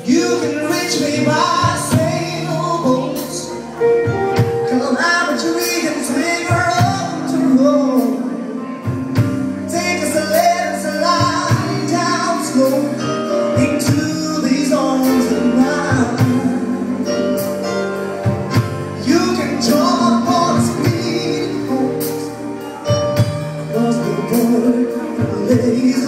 You can reach me by sailboats, 'cause I'm a dream slinger up to roll. Take us a let's lie down slow into these arms of mine. You can jump on a speed boat, 'cause the boy lays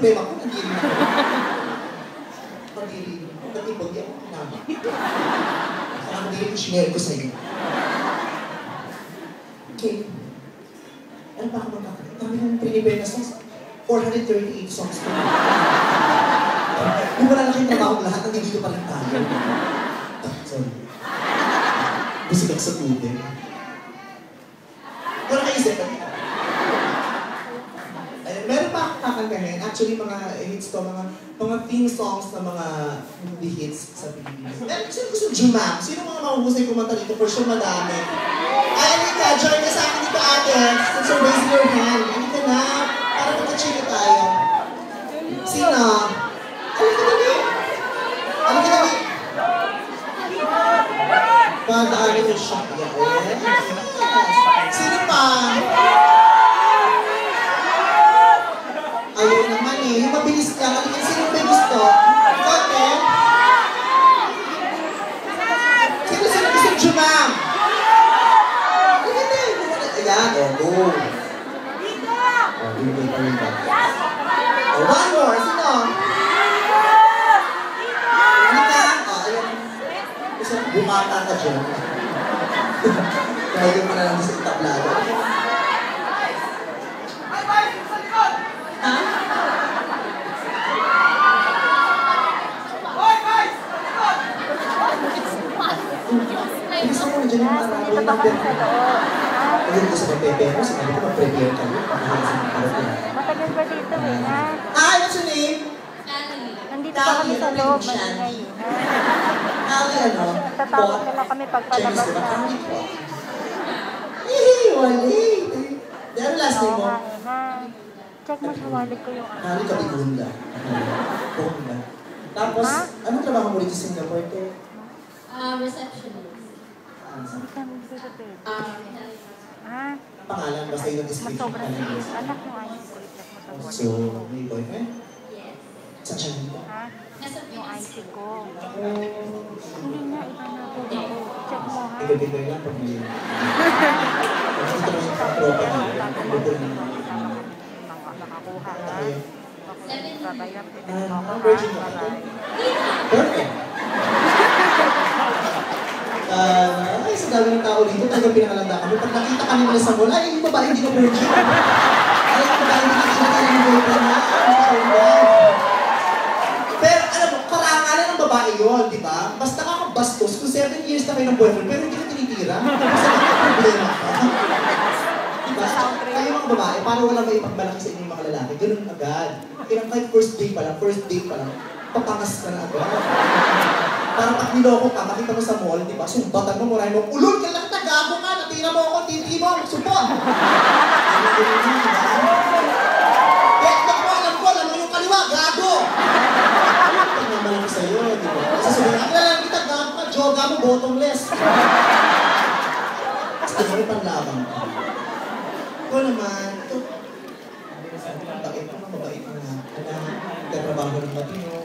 problema ko, nagili. Nagipag, di ako kinama. Parang nagili ko sinare ko sa'yo. Okay. Ano pa ako magkakalit? Kami ng prinibenas na 438 songs ko. Kung wala na kayong trabaho lahat, nandito pa rin tayo. Sorry. Busigak sa tubig. Wala kayo isip. Meron pa akong kakantahin. Actually, mga hits to, mga theme songs na mga movie hits sa Pilipinas. Sino gusto Jumam? Sino mga mahusay kumanta dito? For sure, madami. Ay, Anika, join ka sa akin dito, ate. Since you're raising your hand. Anika na. Para magka-chika tayo. Sino? Anika na rin. Anika na rin. Pagdaanin yung shot. Yes. Sino pa? Ayun naman eh. Yung mabilis ka. Anika, sino may gusto? Kote? Sino gusto Jumam? Ayan, go. One more, sino? Anika? Ayan. Gusto bumata ka dyan. Kaya mo na lang sa itablado. Ha? Gusto mo na dyan yung marami. Ayun ko sa mag-prepare mo, sinabi ko mag-prepare kayo. Matagal ba dito eh, ha? Hi, what's your name? Nandito pa kami sa loob, maingay eh. Ali, ano? Tatawag na lang kami pagpalabas na. Wali! Ano last name mo? Check mo sa wallet ko yung ano. Ali, Kabigunda. Kabigunda. Tapos, anong trabaho mo dito sa Singapore? Receptionist. Hindi ka mag-prepare. Ah, Pangalan, basta yung description. Masobra serious. Anak mo ayun ko. I-check mo sa wallet So, ko. may boyfriend? yes. Sa Chanita? Ha? Nasa Yung Pinas. IC ko. Hindi niya, iba na po ako. Check mo ha. Ibibigay lang pag may... Nakikita mo yung katropa na. Bukol na. Nakakuha ha. Babayan ko din ako ha. Virgin ka ba? Perfect. Ay, sa dami ng tao dito, talagang pinakalanda kami. Pag nakita kami nila sa mall, ay, yung babae hindi ka virgin. Ay, yung babae hindi ka virgin ng boyfriend na. Pero, alam mo, karangalan ng babae yun, di ba? Basta kakabastos kung 7 years na kayo ng boyfriend, pero hindi ka tinitira. Kasi may problema ka. Diba? Kayo mga babae, parang wala may ipagmalaki sa inyong mga lalaki. Ganun agad. Kaya kahit first date pa lang, papangas ka na agad. Parang pag niloko ka, makita mo sa mall, di ba? Sumbatan mo, murahin mo, ulol ka lang, tagago ka, natira mo ako, titi mo, supot! Kaya alam ko, yung kaliwa, gago! Pagmamalang sa'yo, di ba? Kasi sabihin, ang lalang kita, gago ka, joga mo, bottomless. Gusto mo rin panlabang ka. Ito naman, ito. Mabait mo nga. Nagtatrabaho ng matino.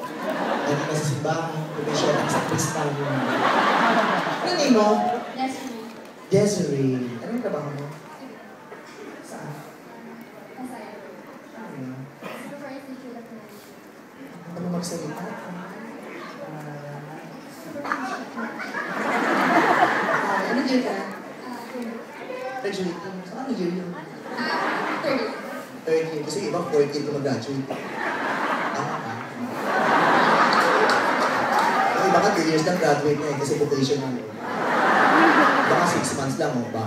Lagi ka sa simbahan. Pumisyo ka sa kristal. Ano name mo? Desiree. Desiree. Anong trabaho mo? Saan? Masaya. Ano? Supervisor teacher of Management. Ano magsalita? Ano year ka? Graduate ka? Saan ano year yun? Third. Third year. Kasi iba, fourth year ka mag-graduate. Yung iba ka 2 years lang graduate na eh, kasi vocational. Baka 6 months lang, o ba?